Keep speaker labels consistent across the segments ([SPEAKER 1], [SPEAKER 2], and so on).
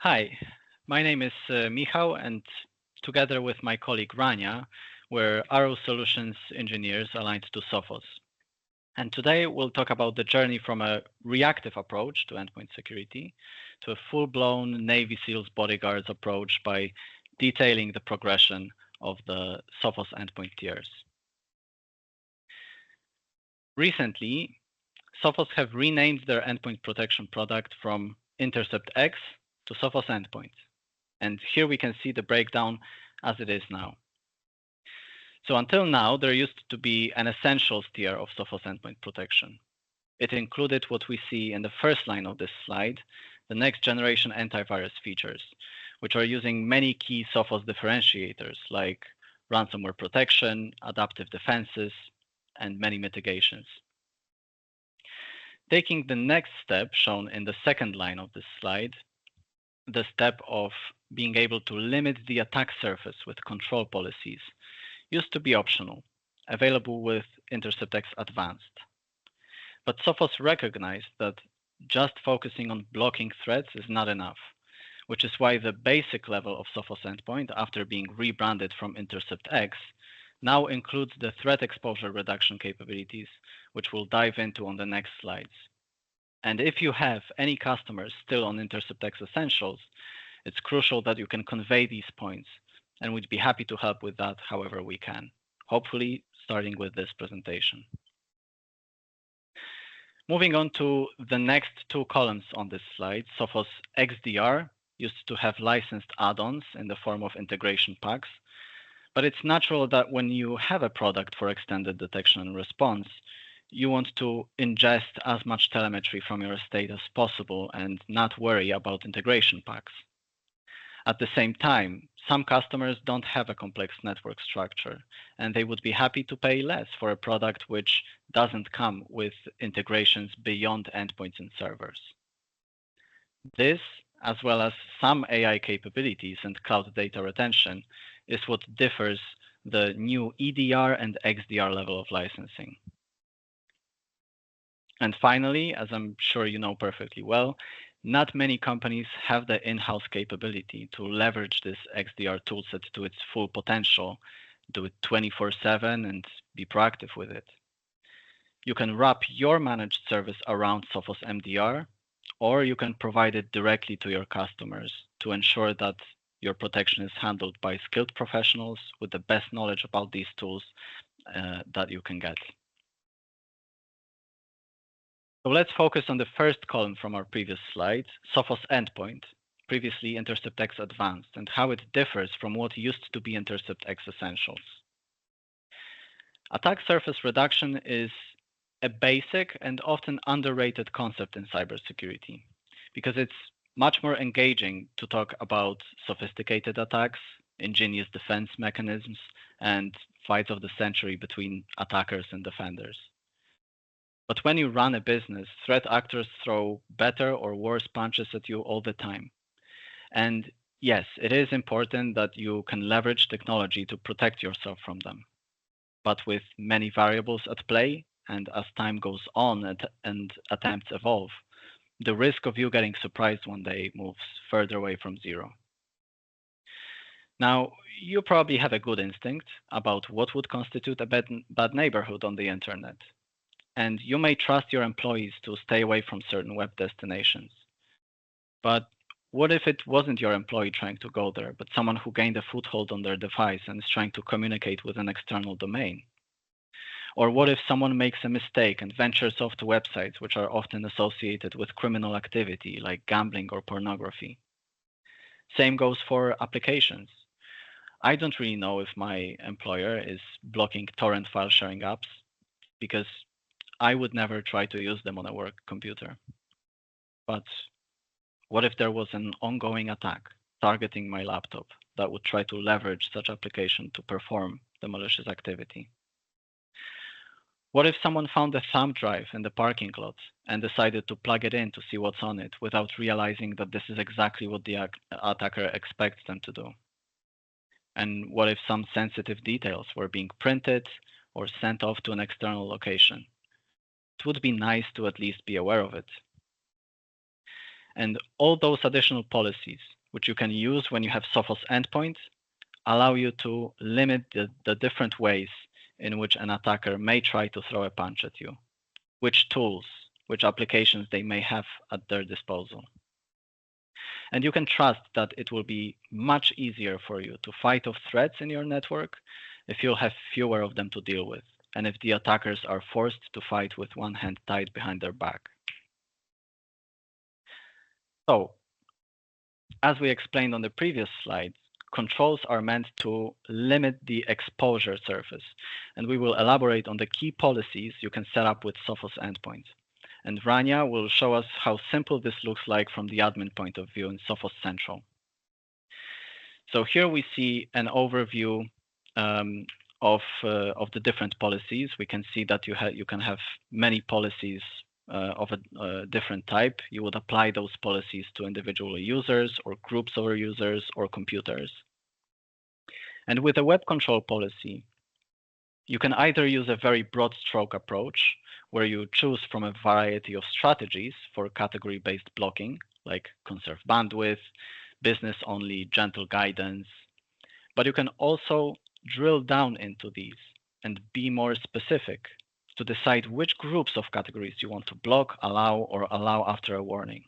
[SPEAKER 1] Hi, my name is Michał, and together with my colleague Rania, we're Arrow Solutions engineers aligned to Sophos. And today we'll talk about the journey from a reactive approach to endpoint security to a full-blown Navy SEALs bodyguards approach by detailing the progression of the Sophos endpoint tiers. Recently, Sophos have renamed their endpoint protection product from Intercept X to Sophos Endpoint. And here we can see the breakdown as it is now. So until now, there used to be an essentials tier of Sophos Endpoint protection. It included what we see in the first line of this slide, the next generation antivirus features, which are using many key Sophos differentiators like ransomware protection, adaptive defenses, and many mitigations. Taking the next step shown in the second line of this slide, the step of being able to limit the attack surface with control policies used to be optional, available with Intercept X Advanced. But Sophos recognized that just focusing on blocking threats is not enough, which is why the basic level of Sophos Endpoint, after being rebranded from Intercept X, now includes the threat exposure reduction capabilities, which we'll dive into on the next slides. And if you have any customers still on Intercept X Essentials, it's crucial that you can convey these points, and we'd be happy to help with that however we can, hopefully starting with this presentation. Moving on to the next two columns on this slide, Sophos XDR used to have licensed add-ons in the form of integration packs, but it's natural that when you have a product for extended detection and response, you want to ingest as much telemetry from your estate as possible and not worry about integration packs. At the same time, some customers don't have a complex network structure, and they would be happy to pay less for a product which doesn't come with integrations beyond endpoints and servers. This, as well as some AI capabilities and cloud data retention, is what differs the new EDR and XDR level of licensing. And finally, as I'm sure you know perfectly well, not many companies have the in-house capability to leverage this XDR toolset to its full potential, do it 24/7 and be proactive with it. You can wrap your managed service around Sophos MDR, or you can provide it directly to your customers to ensure that your protection is handled by skilled professionals with the best knowledge about these tools that you can get. So let's focus on the first column from our previous slide, Sophos Endpoint, previously Intercept X Advanced, and how it differs from what used to be Intercept X Essentials. Attack surface reduction is a basic and often underrated concept in cybersecurity because it's much more engaging to talk about sophisticated attacks, ingenious defense mechanisms, and fights of the century between attackers and defenders. But when you run a business, threat actors throw better or worse punches at you all the time. And yes, it is important that you can leverage technology to protect yourself from them. But with many variables at play, and as time goes on and attempts evolve, the risk of you getting surprised one day moves further away from zero. Now, you probably have a good instinct about what would constitute a bad neighborhood on the internet. And you may trust your employees to stay away from certain web destinations. But what if it wasn't your employee trying to go there, but someone who gained a foothold on their device and is trying to communicate with an external domain? Or what if someone makes a mistake and ventures off to websites which are often associated with criminal activity like gambling or pornography? Same goes for applications. I don't really know if my employer is blocking torrent file sharing apps because I would never try to use them on a work computer. But what if there was an ongoing attack targeting my laptop that would try to leverage such application to perform the malicious activity? What if someone found a thumb drive in the parking lot and decided to plug it in to see what's on it without realizing that this is exactly what the attacker expects them to do? And what if some sensitive details were being printed or sent off to an external location? It would be nice to at least be aware of it. And all those additional policies, which you can use when you have Sophos endpoints, allow you to limit the different ways in which an attacker may try to throw a punch at you, which tools, which applications they may have at their disposal. And you can trust that it will be much easier for you to fight off threats in your network if you'll have fewer of them to deal with, and if the attackers are forced to fight with one hand tied behind their back. So, as we explained on the previous slide, controls are meant to limit the exposure surface, and we will elaborate on the key policies you can set up with Sophos endpoints. And Rania will show us how simple this looks like from the admin point of view in Sophos Central. So here we see an overview of the different policies. We can see that you can have many policies of a different type. You would apply those policies to individual users or groups of users or computers. And with a web control policy, you can either use a very broad stroke approach, where you choose from a variety of strategies for category-based blocking, like conserve bandwidth, business-only gentle guidance. But you can also drill down into these and be more specific to decide which groups of categories you want to block, allow, or allow after a warning.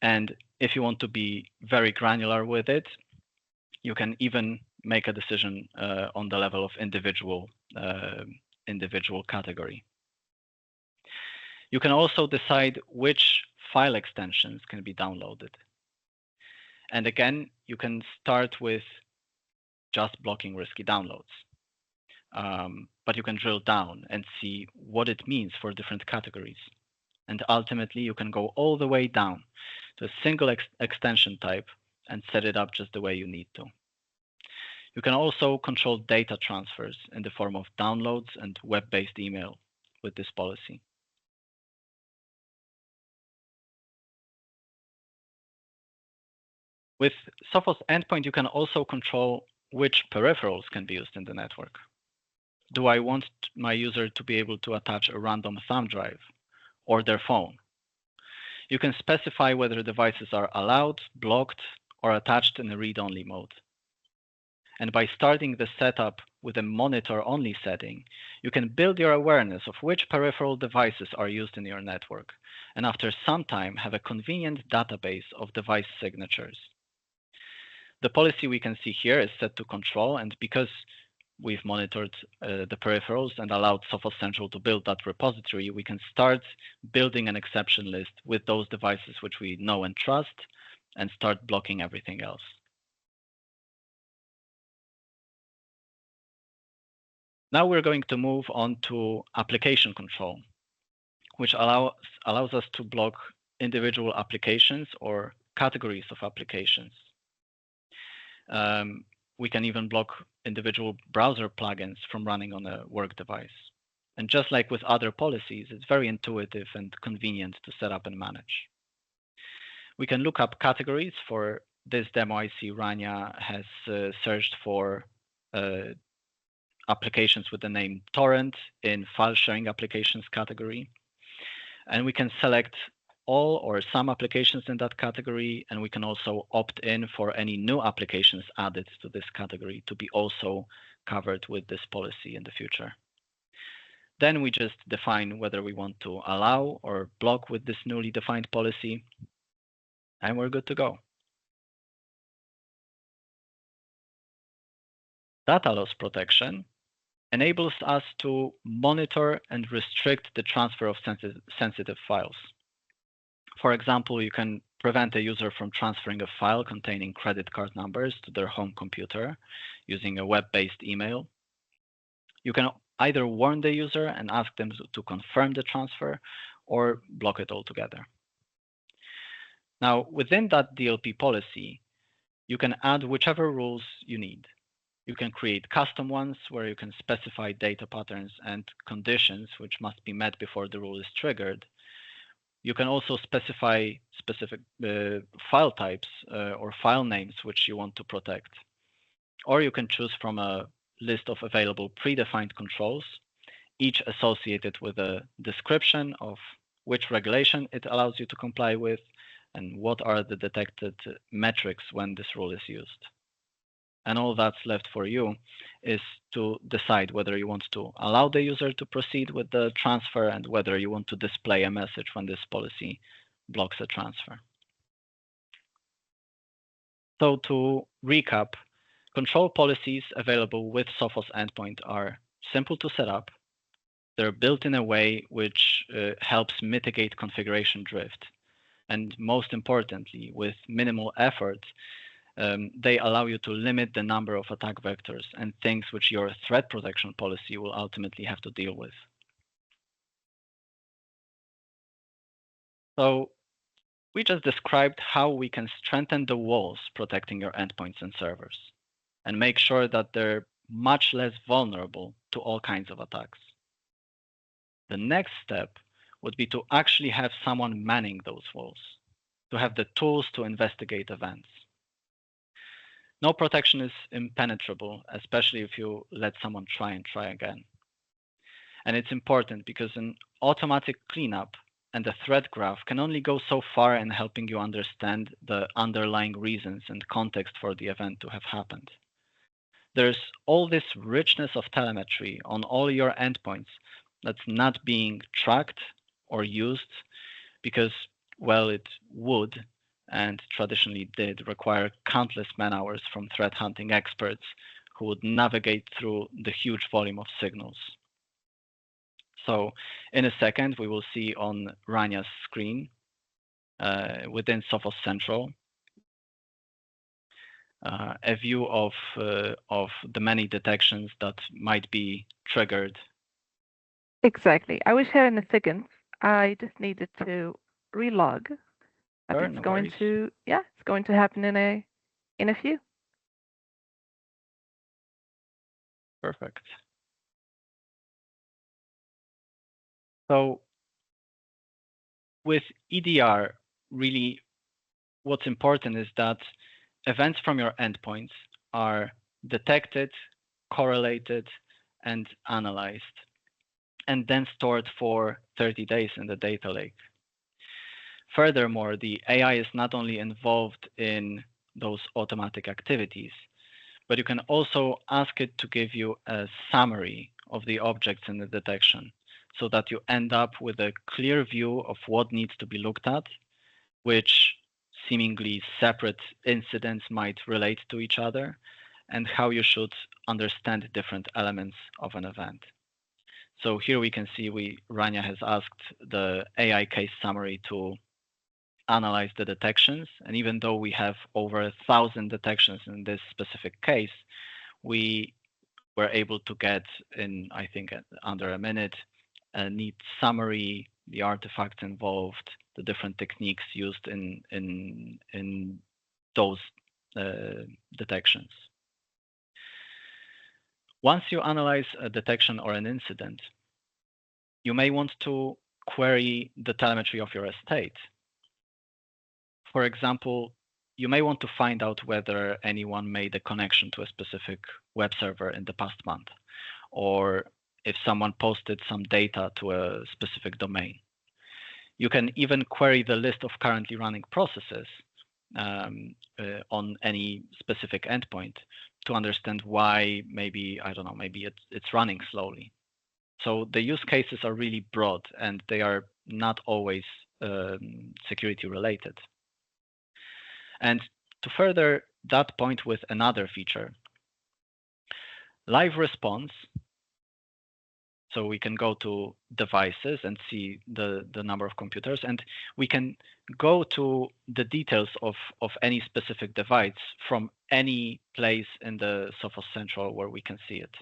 [SPEAKER 1] And if you want to be very granular with it, you can even make a decision on the level of individual category. You can also decide which file extensions can be downloaded. And again, you can start with just blocking risky downloads. But you can drill down and see what it means for different categories. And ultimately, you can go all the way down to a single extension type and set it up just the way you need to. You can also control data transfers in the form of downloads and web-based email with this policy. With Sophos endpoint, you can also control which peripherals can be used in the network. Do I want my user to be able to attach a random thumb drive or their phone? You can specify whether devices are allowed, blocked, or attached in a read-only mode. And by starting the setup with a monitor-only setting, you can build your awareness of which peripheral devices are used in your network, and after some time have a convenient database of device signatures. The policy we can see here is set to control, and because we've monitored the peripherals and allowed Sophos Central to build that repository, we can start building an exception list with those devices which we know and trust and start blocking everything else. Now we're going to move on to application control, which allows us to block individual applications or categories of applications. We can even block individual browser plugins from running on a work device. And just like with other policies, it's very intuitive and convenient to set up and manage. We can look up categories. For this demo, I see Rania has searched for applications with the name torrent in file sharing applications category. And we can select all or some applications in that category, and we can also opt in for any new applications added to this category to be also covered with this policy in the future. Then we just define whether we want to allow or block with this newly defined policy, and we're good to go. Data loss protection enables us to monitor and restrict the transfer of sensitive files. For example, you can prevent a user from transferring a file containing credit card numbers to their home computer using a web-based email. You can either warn the user and ask them to confirm the transfer or block it altogether. Now, within that DLP policy, you can add whichever rules you need. You can create custom ones where you can specify data patterns and conditions which must be met before the rule is triggered. You can also specify specific file types or file names which you want to protect. Or you can choose from a list of available predefined controls, each associated with a description of which regulation it allows you to comply with, and what are the detected metrics when this rule is used. And all that's left for you is to decide whether you want to allow the user to proceed with the transfer and whether you want to display a message when this policy blocks a transfer. So to recap, control policies available with Sophos endpoint are simple to set up. They're built in a way which helps mitigate configuration drift. And most importantly, with minimal effort, they allow you to limit the number of attack vectors and things which your threat protection policy will ultimately have to deal with. So we just described how we can strengthen the walls protecting your endpoints and servers and make sure that they're much less vulnerable to all kinds of attacks. The next step would be to actually have someone manning those walls, to have the tools to investigate events. No protection is impenetrable, especially if you let someone try and try again. And it's important because an automatic cleanup and the threat graph can only go so far in helping you understand the underlying reasons and context for the event to have happened. There's all this richness of telemetry on all your endpoints that's not being tracked or used because, well, it would and traditionally did require countless man-hours from threat hunting experts who would navigate through the huge volume of signals. So in a second, we will see on Ranya's screen within Sophos Central a view of the many detections that might be triggered.
[SPEAKER 2] Exactly. I will share in a second. I just needed to relog. But
[SPEAKER 1] Sure,
[SPEAKER 2] it's
[SPEAKER 1] no
[SPEAKER 2] going
[SPEAKER 1] worries.
[SPEAKER 2] to, yeah, it's going to happen in a few.
[SPEAKER 1] Perfect. So with EDR, really what's important is that events from your endpoints are detected, correlated, and analyzed, and then stored for 30 days in the data lake. Furthermore, the AI is not only involved in those automatic activities, but you can also ask it to give you a summary of the objects in the detection so that you end up with a clear view of what needs to be looked at, which seemingly separate incidents might relate to each other, and how you should understand different elements of an event. So here we can see Rania has asked the AI case summary to analyze the detections. And even though we have over 1,000 detections in this specific case, we were able to get in, I think, under a minute, a neat summary, the artifacts involved, the different techniques used in those detections. Once you analyze a detection or an incident, you may want to query the telemetry of your estate. For example, you may want to find out whether anyone made a connection to a specific web server in the past month, or if someone posted some data to a specific domain. You can even query the list of currently running processes on any specific endpoint to understand why maybe, I don't know, maybe it's running slowly. So the use cases are really broad and they are not always security related. And to further that point with another feature, live response. So we can go to devices and see the number of computers, and we can go to the details of any specific device from any place in the Sophos Central where we can see it.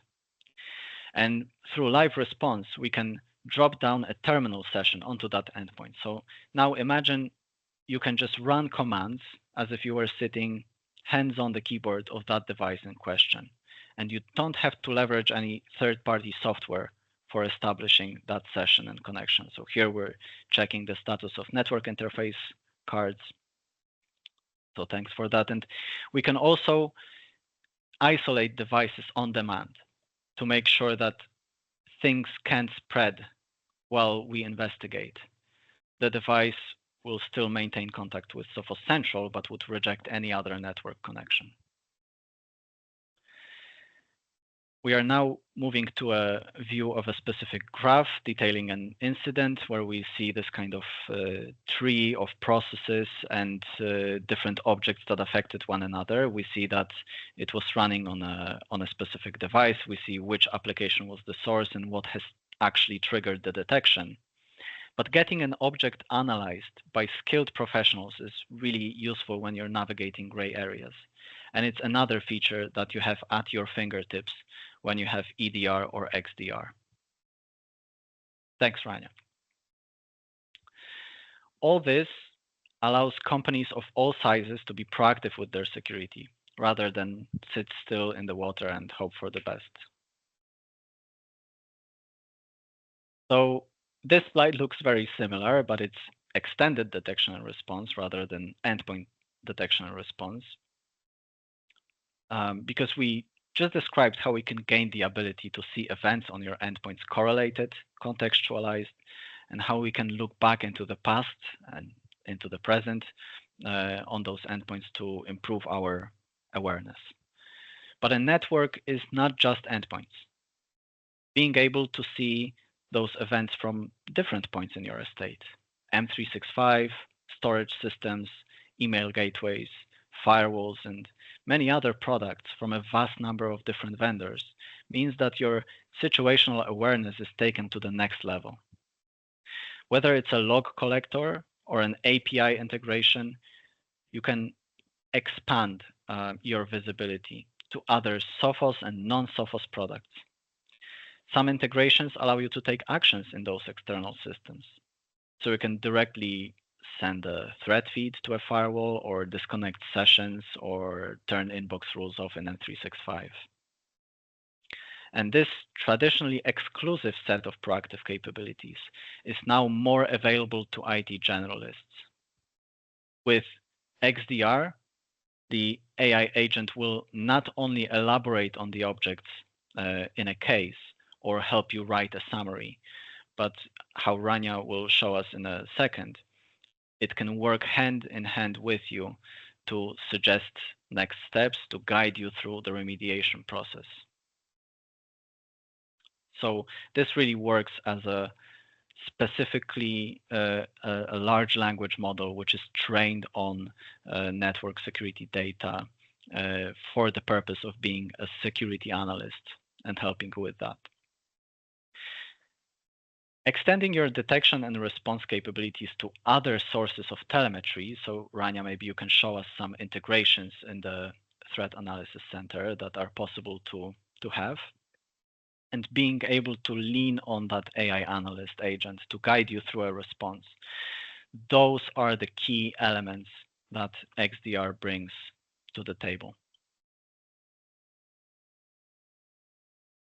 [SPEAKER 1] And through live response, we can drop down a terminal session onto that endpoint. So now imagine you can just run commands as if you were sitting hands on the keyboard of that device in question. And you don't have to leverage any third-party software for establishing that session and connection. So here we're checking the status of network interface cards. So thanks for that. And we can also isolate devices on demand to make sure that things can't spread while we investigate. The device will still maintain contact with Sophos Central, but would reject any other network connection. We are now moving to a view of a specific graph detailing an incident where we see this kind of tree of processes and different objects that affected one another. We see that it was running on a specific device. We see which application was the source and what has actually triggered the detection. But getting an object analyzed by skilled professionals is really useful when you're navigating gray areas. And it's another feature that you have at your fingertips when you have EDR or XDR. Thanks, Rania. All this allows companies of all sizes to be proactive with their security, rather than sit still in the water and hope for the best. So this slide looks very similar, but it's extended detection and response rather than endpoint detection and response. Because we just described how we can gain the ability to see events on your endpoints correlated, contextualized, and how we can look back into the past and into the present on those endpoints to improve our awareness. But a network is not just endpoints. Being able to see those events from different points in your estate, M365, storage systems, email gateways, firewalls, and many other products from a vast number of different vendors, means that your situational awareness is taken to the next level. Whether it's a log collector or an API integration, you can expand your visibility to other Sophos and non-Sophos products. Some integrations allow you to take actions in those external systems. So you can directly send a threat feed to a firewall or disconnect sessions or turn inbox rules off in M365. And this traditionally exclusive set of proactive capabilities is now more available to IT generalists. With XDR, the AI agent will not only elaborate on the objects in a case or help you write a summary, but how Rania will show us in a second, it can work hand in hand with you to suggest next steps to guide you through the remediation process. So this really works as a specifically a large language model which is trained on network security data for the purpose of being a security analyst and helping with that. Extending your detection and response capabilities to other sources of telemetry. So Rania, maybe you can show us some integrations in the Threat Analysis Center that are possible to have. And being able to lean on that AI analyst agent to guide you through a response. Those are the key elements that XDR brings to the table.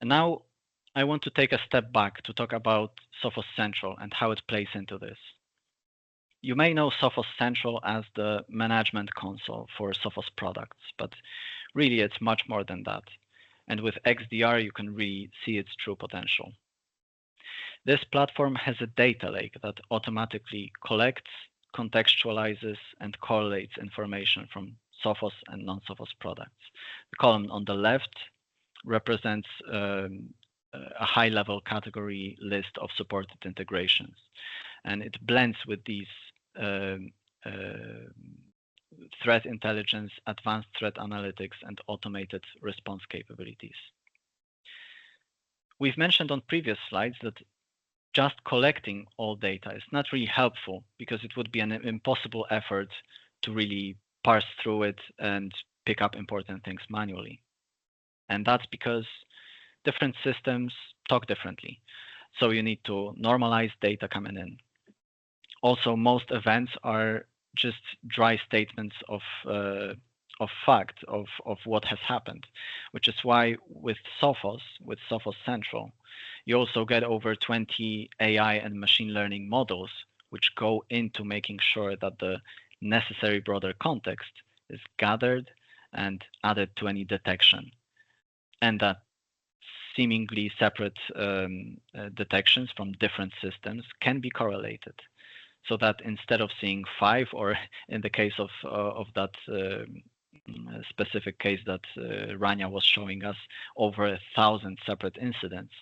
[SPEAKER 1] And now I want to take a step back to talk about Sophos Central and how it plays into this. You may know Sophos Central as the management console for Sophos products, but really it's much more than that. And with XDR, you can really see its true potential. This platform has a data lake that automatically collects, contextualizes, and correlates information from Sophos and non-Sophos products. The column on the left represents a high-level category list of supported integrations, and it blends with these threat intelligence, advanced threat analytics, and automated response capabilities. We've mentioned on previous slides that just collecting all data is not really helpful because it would be an impossible effort to really parse through it and pick up important things manually. And that's because different systems talk differently. So you need to normalize data coming in. Also, most events are just dry statements of fact of what has happened, which is why with Sophos Central, you also get over 20 AI and machine learning models which go into making sure that the necessary broader context is gathered and added to any detection, and that seemingly separate detections from different systems can be correlated. so that instead of seeing 5, or in the case of that specific case that Rania was showing us, over 1,000 separate incidents,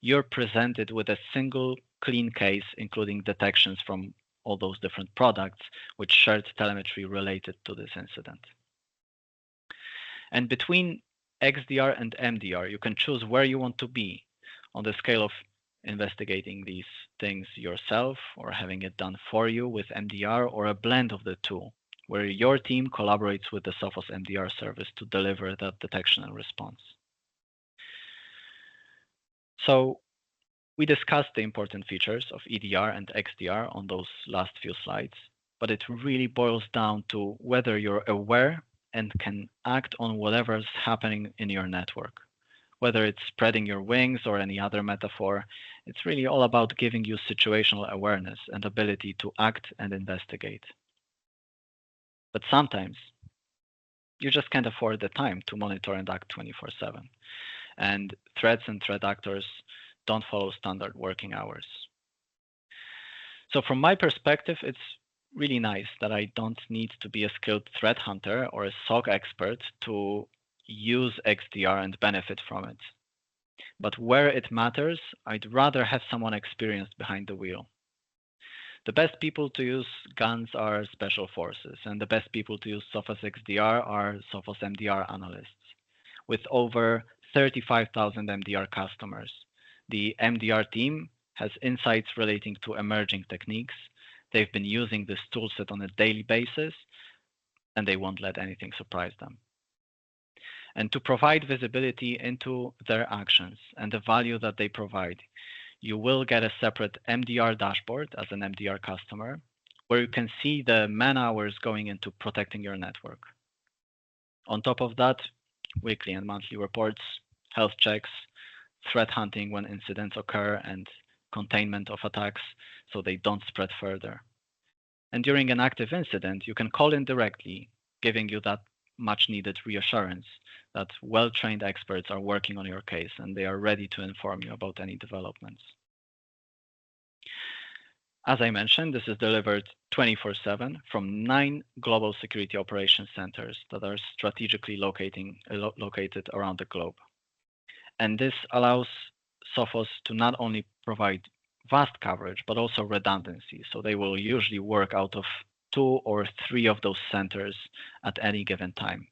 [SPEAKER 1] you're presented with a single clean case, including detections from all those different products with shared telemetry related to this incident. And between XDR and MDR, you can choose where you want to be on the scale of investigating these things yourself or having it done for you with MDR, or a blend of the two, where your team collaborates with the Sophos MDR service to deliver that detection and response. So we discussed the important features of EDR and XDR on those last few slides, but it really boils down to whether you're aware and can act on whatever's happening in your network. Whether it's spreading your wings or any other metaphor, it's really all about giving you situational awareness and ability to act and investigate. But sometimes you just can't afford the time to monitor and act 24/7. And threats and threat actors don't follow standard working hours. So from my perspective, it's really nice that I don't need to be a skilled threat hunter or a SOC expert to use XDR and benefit from it. But where it matters, I'd rather have someone experienced behind the wheel. The best people to use guns are special forces, and the best people to use Sophos XDR are Sophos MDR analysts. With over 35,000 MDR customers, the MDR team has insights relating to emerging techniques. They've been using this toolset on a daily basis, and they won't let anything surprise them. And to provide visibility into their actions and the value that they provide, you will get a separate MDR dashboard as an MDR customer, where you can see the man hours going into protecting your network. On top of that, weekly and monthly reports, health checks, threat hunting when incidents occur, and containment of attacks so they don't spread further. And during an active incident, you can call in directly, giving you that much needed reassurance that well-trained experts are working on your case and they are ready to inform you about any developments. As I mentioned, this is delivered 24/7 from 9 global security operations centers that are strategically located around the globe. And this allows Sophos to not only provide vast coverage, but also redundancy. So they will usually work out of 2 or 3 of those centers at any given time.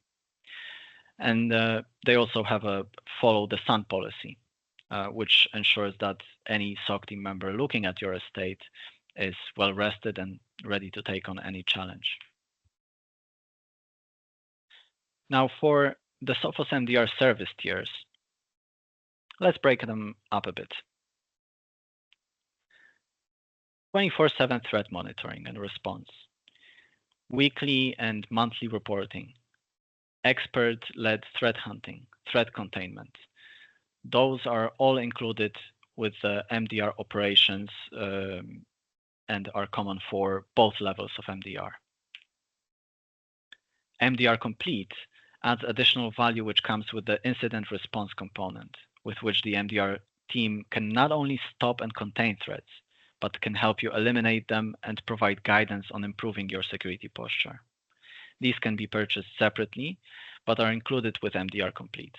[SPEAKER 1] And they also have a follow the sun policy, which ensures that any SOC team member looking at your estate is well rested and ready to take on any challenge. Now for the Sophos MDR service tiers, let's break them up a bit. 24/7 threat monitoring and response, weekly and monthly reporting, expert-led threat hunting, threat containment. Those are all included with the MDR operations and are common for both levels of MDR. MDR Complete adds additional value which comes with the incident response component, with which the MDR team can not only stop and contain threats, but can help you eliminate them and provide guidance on improving your security posture. These can be purchased separately, but are included with MDR Complete.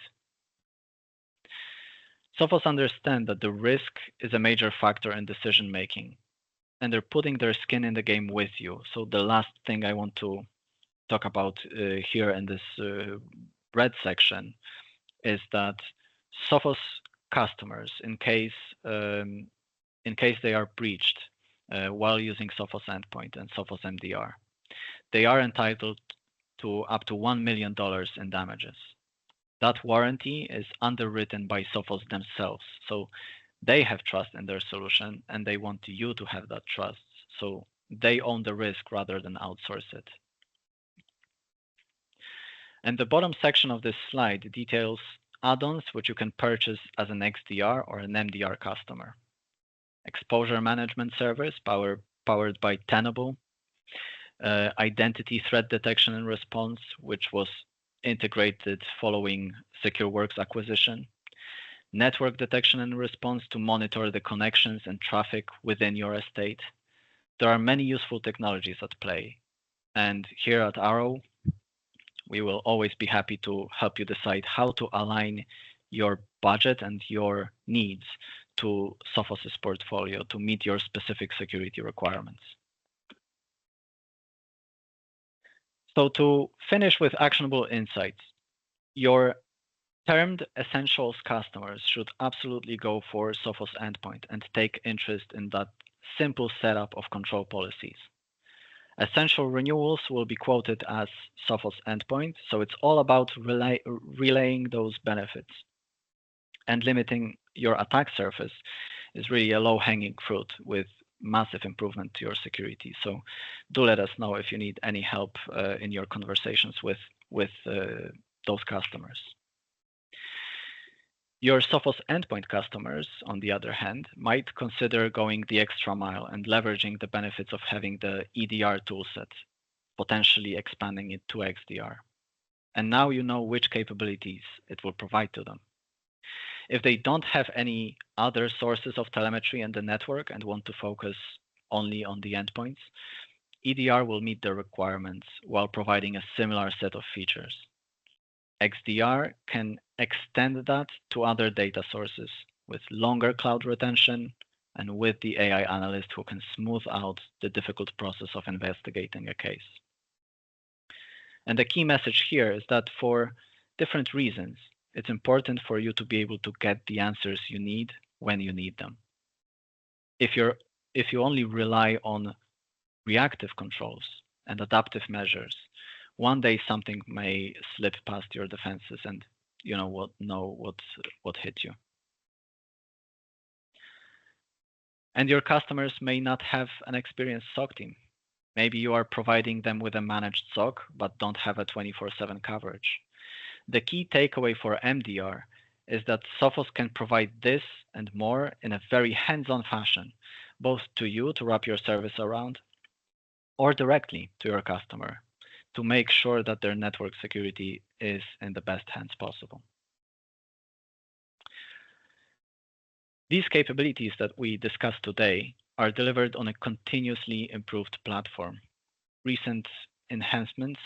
[SPEAKER 1] Sophos understand that the risk is a major factor in decision making, and they're putting their skin in the game with you. So the last thing I want to talk about here in this red section is that Sophos customers, in case they are breached while using Sophos Endpoint and Sophos MDR, they are entitled to up to $1 million in damages. That warranty is underwritten by Sophos themselves. So they have trust in their solution and they want you to have that trust. So they own the risk rather than outsource it. And the bottom section of this slide details add-ons which you can purchase as an XDR or an MDR customer. Exposure management service powered by Tenable, identity threat detection and response, which was integrated following SecureWorks acquisition, network detection and response to monitor the connections and traffic within your estate, there are many useful technologies at play. And here at Arrow, we will always be happy to help you decide how to align your budget and your needs to Sophos' portfolio to meet your specific security requirements. So to finish with actionable insights, your termed essentials customers should absolutely go for Sophos Endpoint and take interest in that simple setup of control policies. Essential renewals will be quoted as Sophos Endpoint, so it's all about relaying those benefits. And limiting your attack surface is really a low-hanging fruit with massive improvement to your security. So do let us know if you need any help in your conversations with those customers. Your Sophos Endpoint customers, on the other hand, might consider going the extra mile and leveraging the benefits of having the EDR toolset, potentially expanding it to XDR. And now you know which capabilities it will provide to them. If they don't have any other sources of telemetry in the network and want to focus only on the endpoints, EDR will meet their requirements while providing a similar set of features. XDR can extend that to other data sources with longer cloud retention and with the AI analyst who can smooth out the difficult process of investigating a case. And the key message here is that for different reasons, it's important for you to be able to get the answers you need when you need them. If you only rely on reactive controls and adaptive measures, one day something may slip past your defenses and you know what hit you. And your customers may not have an experienced SOC team. Maybe you are providing them with a managed SOC, but don't have a 24/7 coverage. The key takeaway for MDR is that Sophos can provide this and more in a very hands-on fashion, both to you to wrap your service around, or directly to your customer, to make sure that their network security is in the best hands possible. These capabilities that we discussed today are delivered on a continuously improved platform. Recent enhancements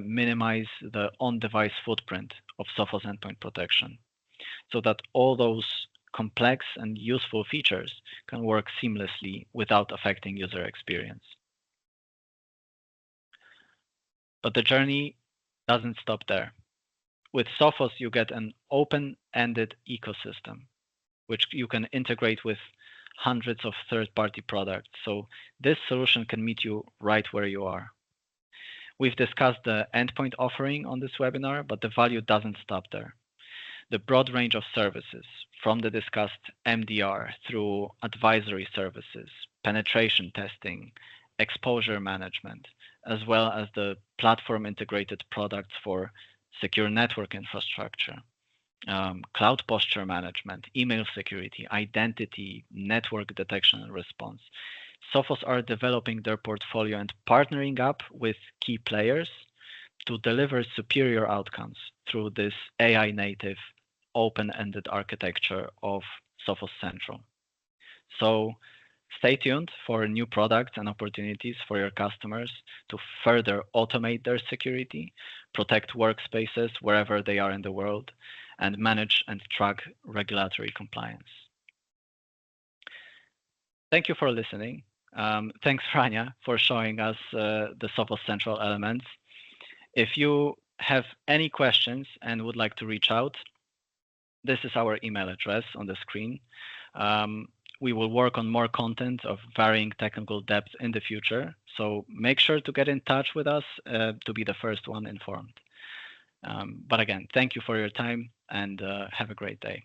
[SPEAKER 1] minimize the on-device footprint of Sophos Endpoint Protection, so that all those complex and useful features can work seamlessly without affecting user experience. But the journey doesn't stop there. With Sophos, you get an open-ended ecosystem, which you can integrate with hundreds of third-party products. So this solution can meet you right where you are. We've discussed the endpoint offering on this webinar, but the value doesn't stop there. The broad range of services, from the discussed MDR through advisory services, penetration testing, exposure management, as well as the platform integrated products for secure network infrastructure, cloud posture management, email security, identity, network detection and response. Sophos are developing their portfolio and partnering up with key players to deliver superior outcomes through this AI native open-ended architecture of Sophos Central. So stay tuned for new products and opportunities for your customers to further automate their security, protect workspaces wherever they are in the world, and manage and track regulatory compliance. Thank you for listening. Thanks, Rania, for showing us the Sophos Central elements. If you have any questions and would like to reach out, this is our email address on the screen. We will work on more content of varying technical depth in the future. So make sure to get in touch with us to be the first one informed. But again, thank you for your time and have a great day.